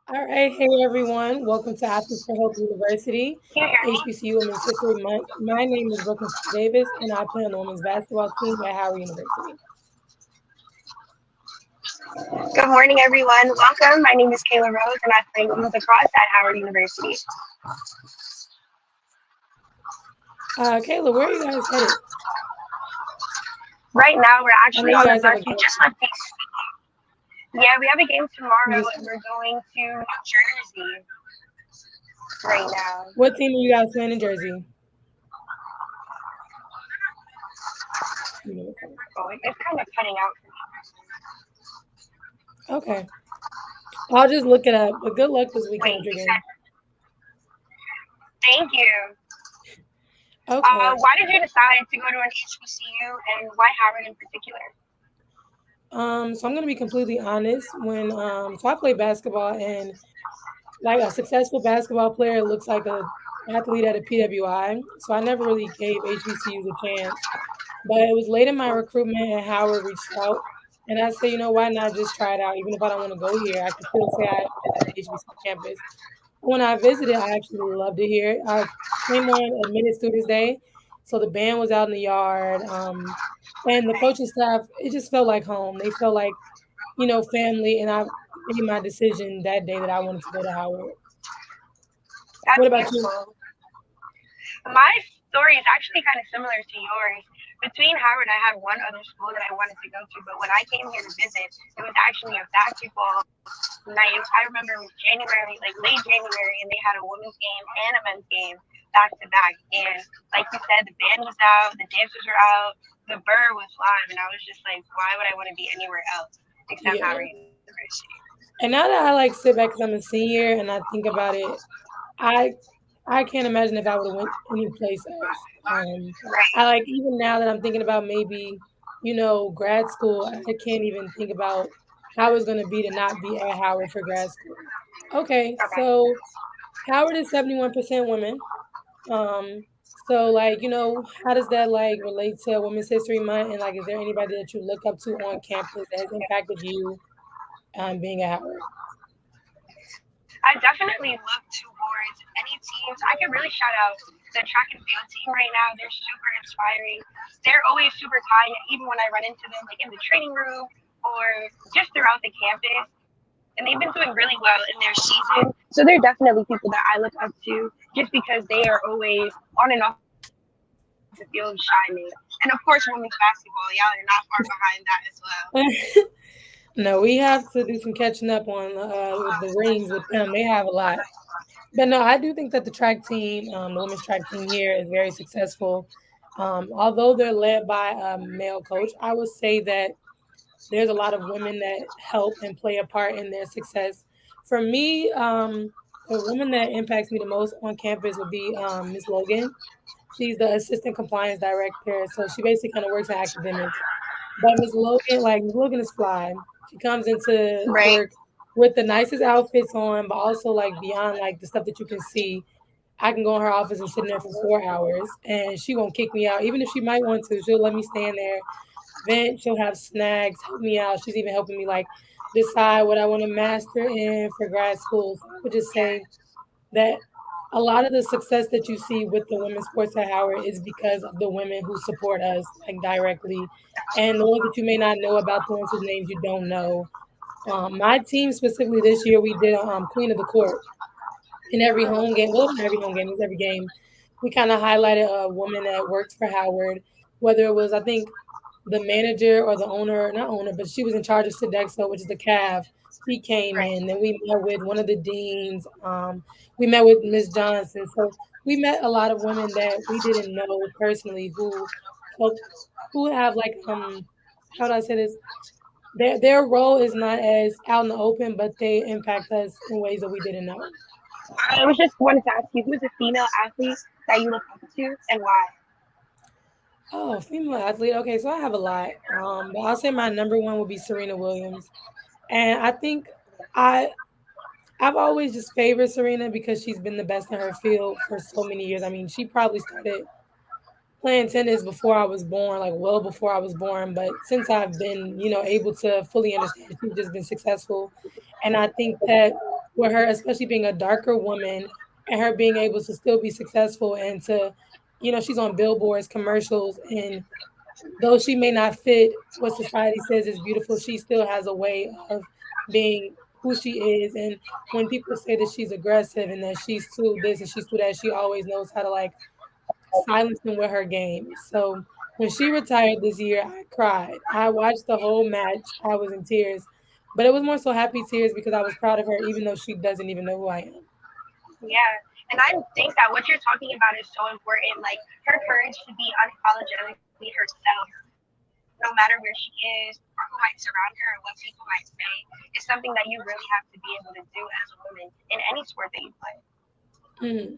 All right, hey everyone. Welcome to AFH University, Can you hear me? HBCU Women's History Month. My name is Brooklynn Fort-Davis, and I play on the women's basketball team at Howard University. Good morning, everyone. Welcome. My name is Kayla Rose, and I play women's lacrosse at Howard University. Kayla, where are you guys headed? Right now, we're I know actually you on the guys have bus. a We game. just left DC. Yeah, we have a game tomorrow, Just, and we're going to New Jersey right now. what team are you guys playing in Jersey? Oh, it's kind of cutting out. Okay, I'll just look it up. But good luck this weekend Wait, with your you said game. thank you. Okay. Why did you decide to go to an HBCU, and why Howard in particular? So I'm gonna be completely honest. So I play basketball, and like a successful basketball player looks like a athlete at a PWI. So I never really gave HBCUs a chance. But it was late in my recruitment and Howard reached out. And I said, why not just try it out? Even if I don't want to go here, I can still say I visited the HBCU campus. When I visited, I actually loved it here. I came on admitted students day. So the band was out in the yard. And the coaching staff, it just felt like home. They felt like, family. And I made my decision that day that I wanted to go to Howard. What That's about you? beautiful. My story is actually kind of similar to yours. Between Howard, I had one other school that I wanted to go to, but when I came here to visit, it was actually a basketball night. I remember it was January, like late January, and they had a women's game and a men's game back to back. And like you said, the band was out, the dancers were out, the bird was live, and I was just like, why would I want to be anywhere else except Yeah. Howard University? And now that I like sit back because I'm a senior and I think about it, I I can't imagine if I would have went any place else. I Right. like even now that I'm thinking about maybe, grad school, I can't even think about how it's gonna be to not be at Howard for grad school. Okay, Okay. so Howard is 71% women. So like, how does that like relate to Women's History Month? And like, is there anybody that you look up to on campus that has impacted you being at Howard? I definitely look towards any teams. I can really shout out the track and field team right now. They're super inspiring. They're always super kind, even when I run into them, like in the training room or just throughout the campus. And they've been doing really well in their season. So they're definitely people that I look up to just because they are always on and off the field shining. And of course, women's basketball, y'all are not far behind that as well. No, we have to do some catching up on with the rings with them. They have a lot. But no, I do think that the track team, the women's track team here is very successful. Although they're led by a male coach, I would say that there's a lot of women that help and play a part in their success. For me, the woman that impacts me the most on campus would be Miss Logan. She's the assistant compliance director, so she basically kind of works in academics. But Miss Logan is fly. She comes into Right. work with the nicest outfits on, but also like beyond like the stuff that you can see. I can go in her office and sit in there for 4 hours, and she won't kick me out. Even if she might want to, she'll let me stay in there, vent. She'll have snacks, help me out. She's even helping me like decide what I want to master in for grad school. So I would just say that a lot of the success that you see with the women's sports at Howard is because of the women who support us like directly, and the ones that you may not know about, the ones whose names you don't know. My team specifically this year, we did Queen of the Court in every home game. Well, not every home game, it was every game. We kind of highlighted a woman that works for Howard, whether it was I think the manager or the owner, not owner, but she was in charge of Sodexo, which is the Cav. She came Right. in. Then we met with one of the deans. We met with Miss Johnson. So we met a lot of women that we didn't know personally who help, who have like how do I say this? Their role is not as out in the open, but they impact us in ways that we didn't know. I was just wanted to ask you who's a female athlete that you look up to and why? Oh, female athlete. Okay, so I have a lot. But I'll say my number one would be Serena Williams. And I think I I've always just favored Serena because she's been the best in her field for so many years. I mean, she probably started playing tennis before I was born, like well before I was born. But since I've been, able to fully understand, she's just been successful. And I think that with her, especially being a darker woman and her being able to still be successful and to, she's on billboards, commercials, and though she may not fit what society says is beautiful, she still has a way of being who she is. And when people say that she's aggressive and that she's too this and she's too that, she always knows how to like silence them with her game. So when she retired this year, I cried. I watched the whole match. I was in tears, but it was more so happy tears because I was proud of her, even though she doesn't even know who I am. Yeah. And I think that what you're talking about is so important. Like her courage to be unapologetically herself, no matter where she is, or who might surround her, or what people might say, is something that you really have to be able to do as a woman in any sport that you play. Mhm.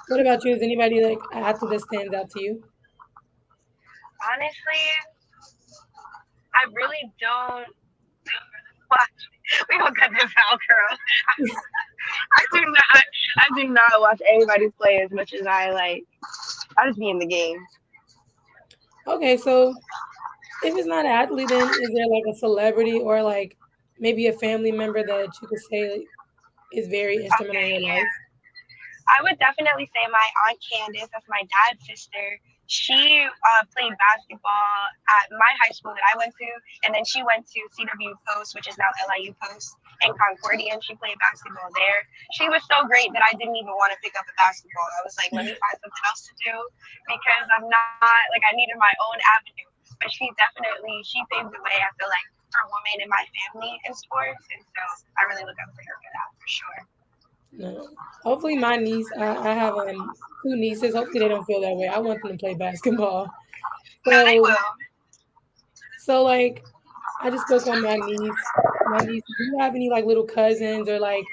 What about you? Is anybody like athlete that stands out to you? Honestly, I really don't watch. We don't cut this out, girl. I do not. I do not watch anybody play as much as I like. I just be in the game. Okay, so if it's not an athlete, then is there like a celebrity or like maybe a family member that you could say is very instrumental Okay, in your yeah. life? I would definitely say my aunt Candace, that's my dad's sister. She played basketball at my high school that I went to, and then she went to CW Post, which is now LIU Post, in Concordia, and she played basketball there. She was so great that I didn't even want to pick up a basketball. I was like, let me find something else to do because I'm not like I needed my own avenue. But she paved the way. I feel like for women in my family in sports, and so I really look up to her for that for sure. No. Hopefully, my niece. I have two nieces. Hopefully, they don't feel that way. I want them to play basketball. No, they So, will. like, I just spoke on my niece. My niece. Do you have any like little cousins or like,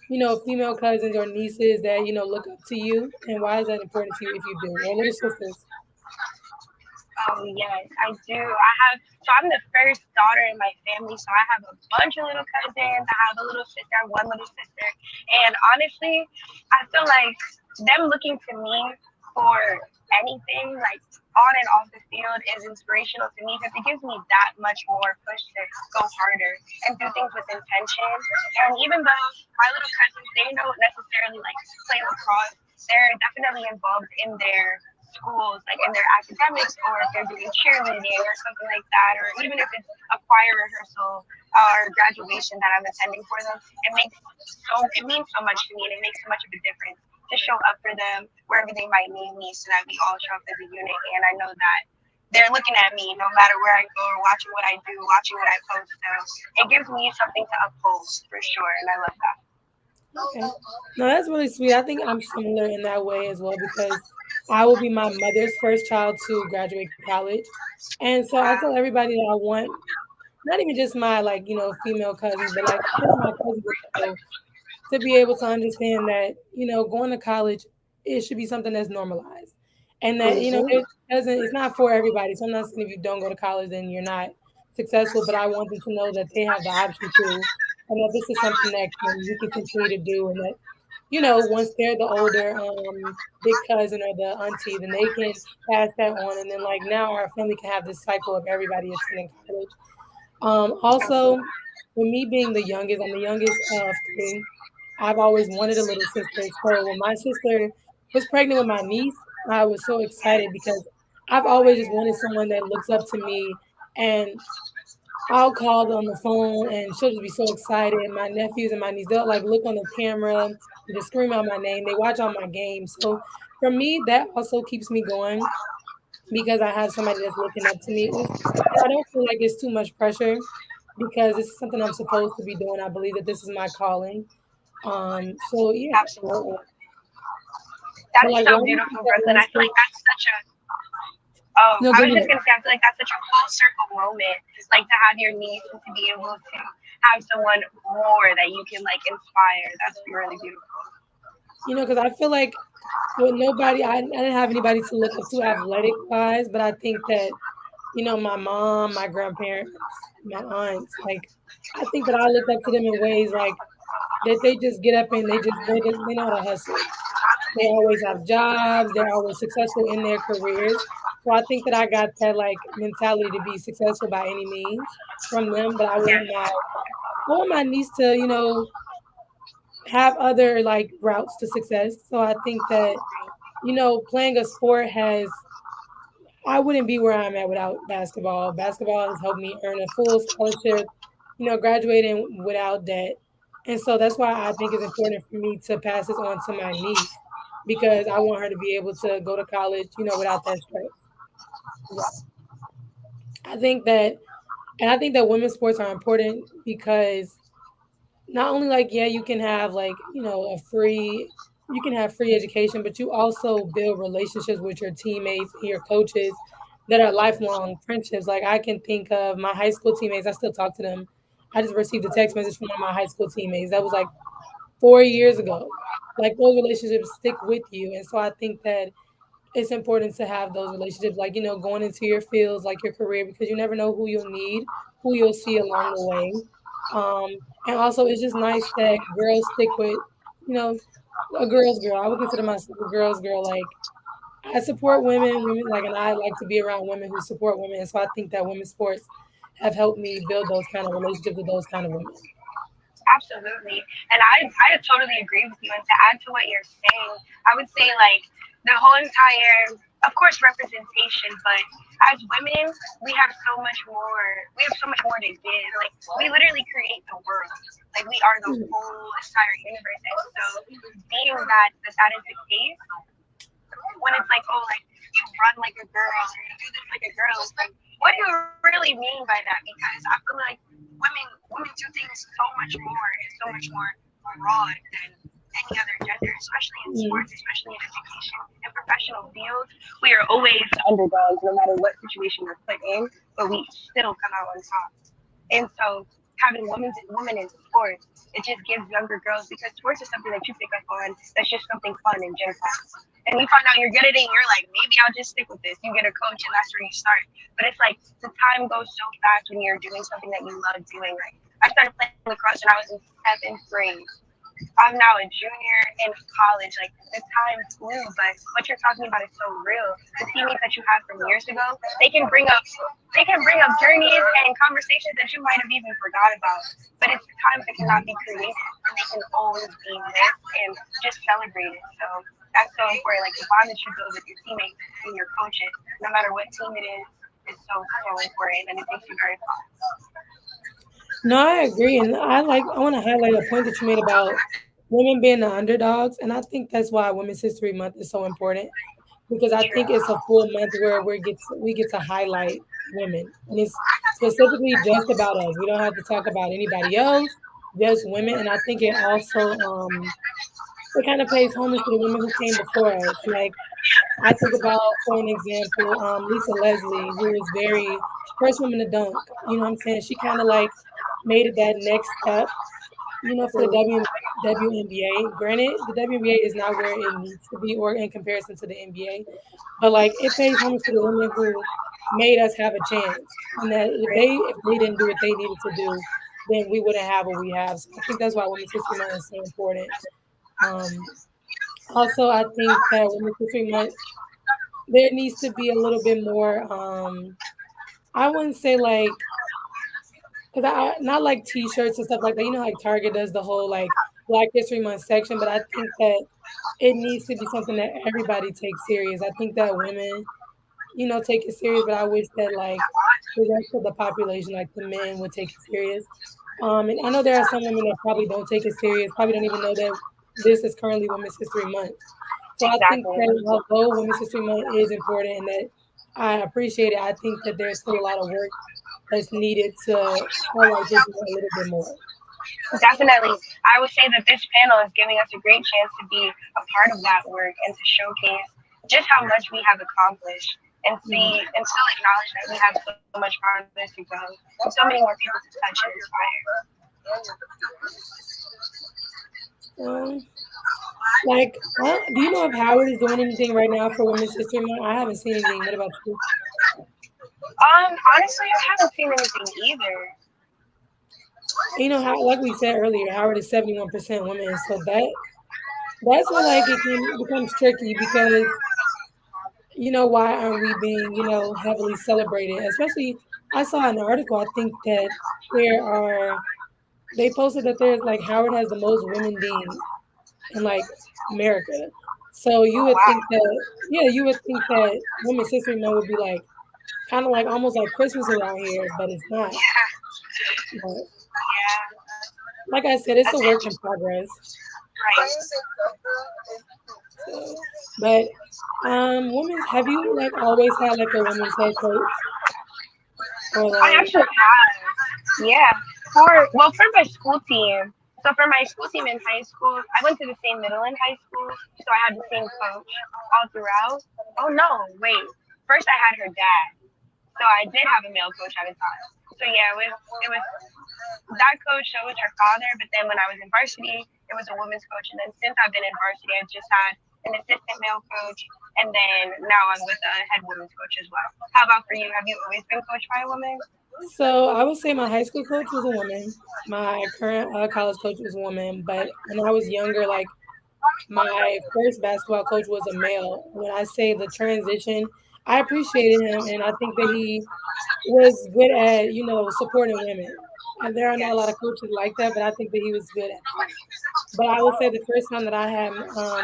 female cousins or nieces that look up to you? And why is that important to you if you do? Or little sisters? Oh yes, I do. I have so I'm the first daughter in my family, so I have a bunch of little cousins. I have a little sister, I have one little sister, and honestly, I feel like them looking to me for anything like on and off the field is inspirational to me because it gives me that much more push to go harder and do things with intention. And even though my little cousins, they don't necessarily like play lacrosse, they're definitely involved in their schools, like in their academics, or if they're doing cheerleading or something like that, or even if it's a choir rehearsal or graduation that I'm attending for them, it means so much to me, and it makes so much of a difference to show up for them wherever they might need me, so that we all show up as a unit. And I know that they're looking at me no matter where I go, or watching what I do, watching what I post. So it gives me something to uphold for sure, and I love that. Okay. No, that's really sweet. I think I'm similar in that way as well because I will be my mother's first child to graduate college. And so I tell Wow. everybody that I want not even just my like, female cousins, but like just my cousins as well, to be able to understand that, going to college, it should be something that's normalized. And that, Hmm. it doesn't it's not for everybody. So I'm not saying if you don't go to college then you're not successful, but I want them to know that they have the option to and that this is something that you can continue to do and that, once they're the older big cousin or the auntie, then they can pass that on and then like now our family can have this cycle of everybody attending college. Also, Absolutely. with me being the youngest, I'm the youngest of three. I've always wanted a little sister. So when my sister was pregnant with my niece, I was so excited because I've always just wanted someone that looks up to me. And I'll call on the phone and she'll just be so excited. My nephews and my niece, they'll like look on the camera and just scream out my name. They watch all my games. So for me, that also keeps me going because I have somebody that's looking up to me. And I don't feel like it's too much pressure because it's something I'm supposed to be doing. I believe that this is my calling. So yeah. Absolutely. But That's like, so why do you beautiful, think that Brooklyn. I last feel week? like that's such a Oh, No, I go was just ahead. gonna say, I feel like that's such a full circle moment, like to have your niece and to be able to have someone more that you can like inspire. That's really beautiful. Because I feel like with nobody, I didn't have anybody to look up to athletic wise, but I think that, my mom, my grandparents, my aunts, like, I think that I looked up to them in ways like that they just get up and they know how to hustle. They always have jobs. They're always successful in their careers. So I think that I got that like mentality to be successful by any means from them. But Yes. I want my niece to, have other like routes to success. So I think that, playing a sport has I wouldn't be where I'm at without basketball. Basketball has helped me earn a full scholarship, graduating without debt. And so that's why I think it's important for me to pass this on to my niece because I want her to be able to go to college, without that stress. I think that, and I think that women's sports are important because not only like, yeah, you can have like, you can have free education, but you also build relationships with your teammates and your coaches that are lifelong friendships. Like I can think of my high school teammates, I still talk to them. I just received a text message from one of my high school teammates that was like 4 years ago. Like those relationships stick with you. And so I think that it's important to have those relationships, like, going into your fields, like your career, because you never know who you'll need, who you'll see along the way. And also, it's just nice that girls stick with, you know, a girl's girl. I would consider myself a girl's girl. Like, I support women, like, and I like to be around women who support women. And so I think that women's sports have helped me build those kind of relationships with those kind of women. Absolutely. And I totally agree with you. And to add to what you're saying, I would say like the whole entire, of course, representation, but as women, we have so much more. We have so much more to give. Like we literally create the world. Like we are the whole entire universe. And so, being that is the case, when it's like, oh, like you run like a girl or you do this like a girl, it's like, what do you really mean by that? Because I feel like women do things so much more and so much more broad than any other gender, especially in Mm. sports, especially in education, in professional fields. We are always underdogs no matter what situation we're put in, but we still come out on top. And so having women in sports, it just gives younger girls because sports is something that you pick up on that's just something fun in gym class. And you find out you're good at it, and you're like, maybe I'll just stick with this. You get a coach, and that's where you start. But it's like the time goes so fast when you're doing something that you love doing. Like I started playing lacrosse when I was in seventh grade. I'm now a junior in college. Like the time flew, but what you're talking about is so real. The teammates that you have from years ago, they can bring up journeys and conversations that you might have even forgot about. But it's times that cannot be created, and they can always be missed and just celebrated. So that's so important. Like the bond that you build with your teammates and your coaches, no matter what team it is so important, and it makes you very fun. No, I agree, and I want to highlight a point that you made about women being the underdogs, and I think that's why Women's History Month is so important because I think it's a full month where we get to highlight women, and it's specifically just about us. We don't have to talk about anybody else, just women, and I think it kind of pays homage to the women who came before us. Like I think about, for an example, Lisa Leslie, who was very first woman to dunk. You know what I'm saying? She kind of like made it that next step, for the WNBA. Granted, the WNBA is not where it needs to be or in comparison to the NBA, but like it pays homage to the women who made us have a chance. And that if they didn't do what they needed to do, then we wouldn't have what we have. So I think that's why Women's History Month is so important. Um, Also, I think that Women's History Month there needs to be a little bit more. I wouldn't say like because I not like T-shirts and stuff like that. Like Target does the whole like Black History Month section, but I think that it needs to be something that everybody takes serious. I think that women, take it serious, but I wish that like the rest of the population, like the men, would take it serious. And I know there are some women that probably don't take it serious, probably don't even know that this is currently Women's History Month. So I think Exactly. that although Women's History Month is important and that I appreciate it, I think that there's still a lot of work that's needed to highlight this a little bit more. Definitely. I would say that this panel is giving us a great chance to be a part of that work and to showcase just how much we have accomplished and see Mhm. and still acknowledge that we have so much farther to go and so many more people to touch and inspire. Um, do you know if Howard is doing anything right now for Women's History Month? I haven't seen anything. What about you? Honestly, I haven't seen anything either. How, like we said earlier, Howard is 71% women, so that's where like it can becomes tricky because why aren't we being heavily celebrated? Especially, I saw an article. I think that there are they posted that there's like Howard has the most women deans in like America. So you Oh would wow. think that, yeah, you would think that Women's History Month would be like kind of like almost like Christmas around here, but it's not. But Yeah. like I said, it's a That's work in interesting. progress. Right. So, but women's, have you like always had like a women's head coach or I like? actually have. Yeah. For my school team. So for my school team in high school, I went to the same middle in high school, so I had the same coach all throughout. Oh no, wait. First I had her dad. So I did have a male coach at a time. So yeah, it was that coach, that was her father, but then when I was in varsity, it was a women's coach. And then since I've been in varsity, I've just had an assistant male coach. And then now I'm with a head women's coach as well. How about for you? Have you always been coached by a woman? So I would say my high school coach was a woman. My current college coach was a woman. But when I was younger, like my first basketball coach was a male. When I say the transition, I appreciated him, and I think that he was good at supporting women. And there are not a lot Yes. of coaches like that, but I think that he was good at that. But I would say the first time that I had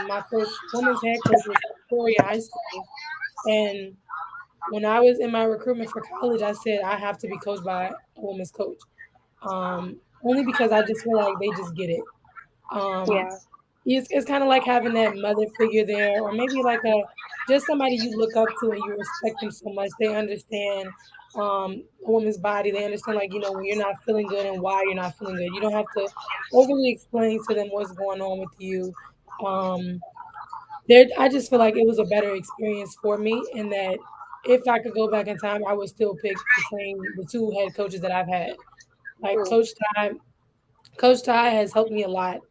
my first women's head coach was Victoria High School, and when I was in my recruitment for college, I said I have to be coached by a women's coach, only because I just feel like they just get it. Um, Yeah. it's kind of like having that mother figure there, or maybe like a just somebody you look up to and you respect them so much. They understand a woman's body. They understand like when you're not feeling good and why you're not feeling good. You don't have to overly explain to them what's going on with you. Um, there, I just feel like it was a better experience for me, and that if I could go back in time, I would still pick the two head coaches that I've had. Like Mm. Coach Ty has helped me a lot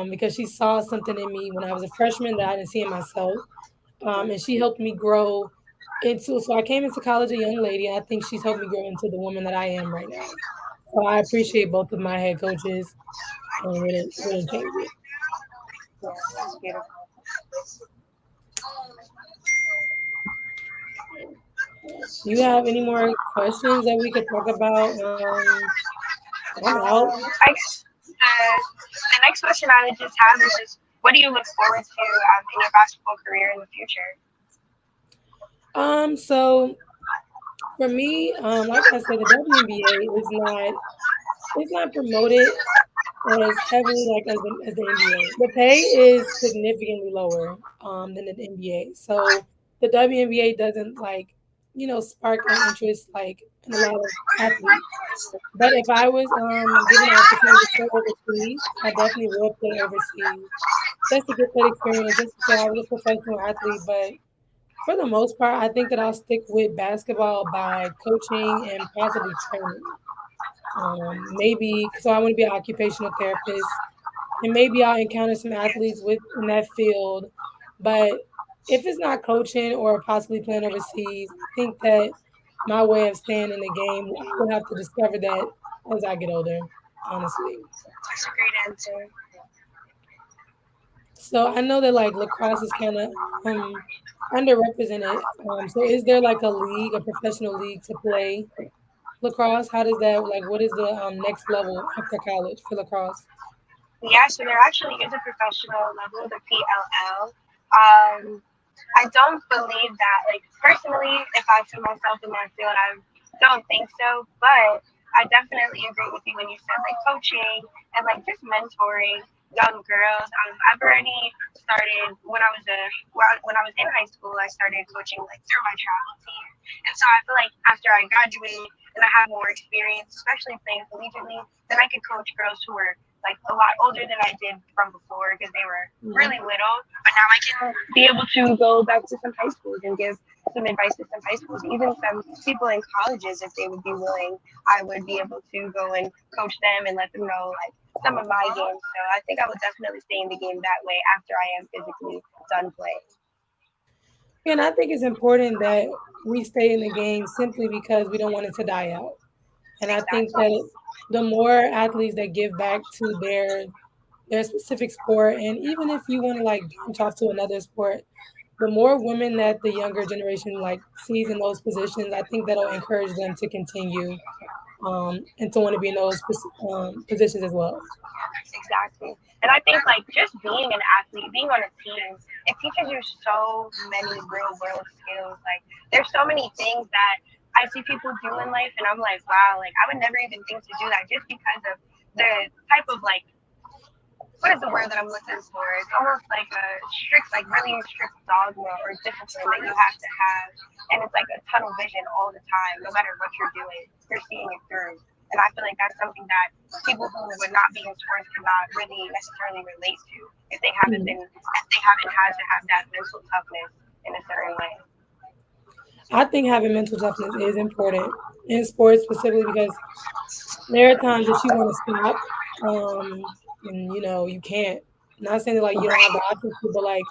because she saw something in me when I was a freshman that I didn't see in myself. And she helped me grow so I came into college a young lady, and I think she's helped me grow into the woman that I am right now. So I appreciate both of my head coaches and wouldn't change it. Yeah, that's beautiful. Do you have any more questions that we could talk about? I'm out. I guess the next question I would just have is just what do you look forward to in your basketball career in the future? So for me, like I said, the WNBA it's not promoted as heavily like as the NBA. The pay is significantly lower than the NBA. So the WNBA doesn't like spark an interest like in a lot of athletes. But if I was given an opportunity to play overseas, I definitely would play overseas just to get that experience, just to say I was a professional athlete. But for the most part, I think that I'll stick with basketball by coaching and possibly training. Maybe so I want to be an occupational therapist, and maybe I'll encounter some athletes with in that field. But if it's not coaching or possibly playing overseas, I think that my way of staying in the game, I will have to discover that as I get older, honestly. That's a great answer. So I know that like lacrosse is kind of underrepresented. So is there like a league, a professional league to play lacrosse? How does that like? What is the next level after college for lacrosse? Yeah, so there actually is a professional level, the PLL. Um, I don't believe that, like, personally, if I put myself in that field, I don't think so. But I definitely agree with you when you said, like, coaching and, like, just mentoring young girls. I've already started when I was in high school, I started coaching, like, through my travel team. And so I feel like after I graduate and I have more experience, especially playing collegiately, then I could coach girls who were like a lot older than I did from before because they were Mhm. really little. But now I can be able to go back to some high schools and give some advice to some high schools, even some people in colleges if they would be willing. I would be able to go and coach them and let them know like some of my games. So I think I would definitely stay in the game that way after I am physically done playing. And I think it's important that we stay in the game simply because we don't want it to die out. And I think Exactly. that the more athletes that give back to their specific sport, and even if you want to like branch off to another sport, the more women that the younger generation like sees in those positions, I think that'll encourage them to continue. and to want to be in those positions as well. Exactly. And I think like just being an athlete, being on a team, it teaches you so many real world skills. Like there's so many things that I see people do in life and I'm like, wow, like I would never even think to do that just because of the type of like what is the word that I'm looking for? It's almost like a strict, like really strict dogma or discipline that you have to have. And it's like a tunnel vision all the time, no matter what you're doing, you're seeing it through. And I feel like that's something that people who would not be in sports could not really necessarily relate to Hmm. if they haven't had to have that mental toughness in a certain way. I think having mental toughness is important in sports specifically because there are times that you want to stop, and you can't. Not saying that like you don't have the Right. option to, but like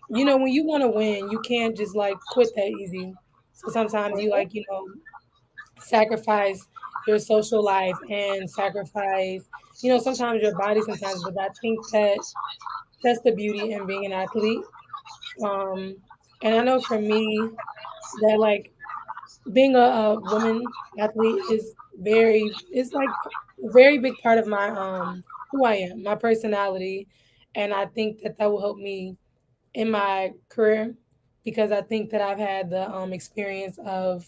when you want to win, you can't just like quit that easy. So sometimes you like sacrifice your social life and sacrifice sometimes your body sometimes. But I think that that's the beauty in being an athlete. Um, and I know for me that like being a woman athlete is it's like a very big part of my who I am, my personality, and I think that that will help me in my career because I think that I've had the experience of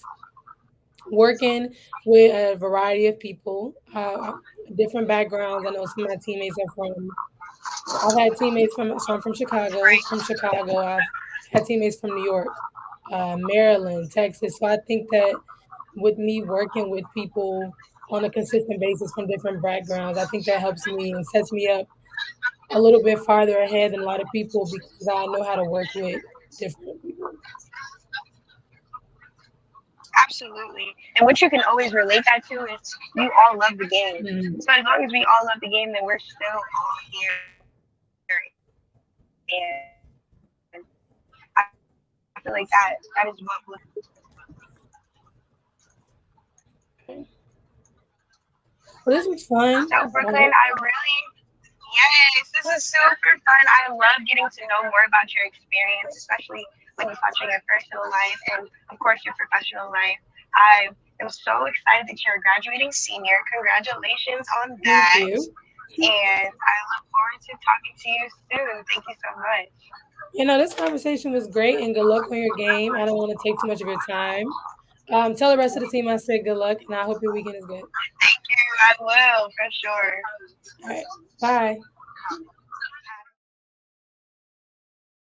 working with a variety of people, different backgrounds. I know some of my teammates are from. I've had teammates from. So I'm from Chicago. From Chicago, I've had teammates from New York, Maryland, Texas. So I think that with me working with people on a consistent basis from different backgrounds, I think that helps me and sets me up a little bit farther ahead than a lot of people because I know how to work with different people. Absolutely. And what you can always relate that to is you all love the game. Mm. So as long as we all love the game, then we're still all here. And I feel like that is what will. Okay. Well, this was So fun. Brooklyn, I really yes, this is super fun. I love getting to know more about your experience, especially when you touch on your personal life and of course your professional life. I am so excited that you're a graduating senior. Congratulations on Thank that. you. And I look forward to talking to you soon. Thank you so much. This conversation was great and good luck on your game. I don't want to take too much of your time. Tell the rest of the team I said good luck and I hope your weekend is good. Thank you. I will for sure. All right. Bye.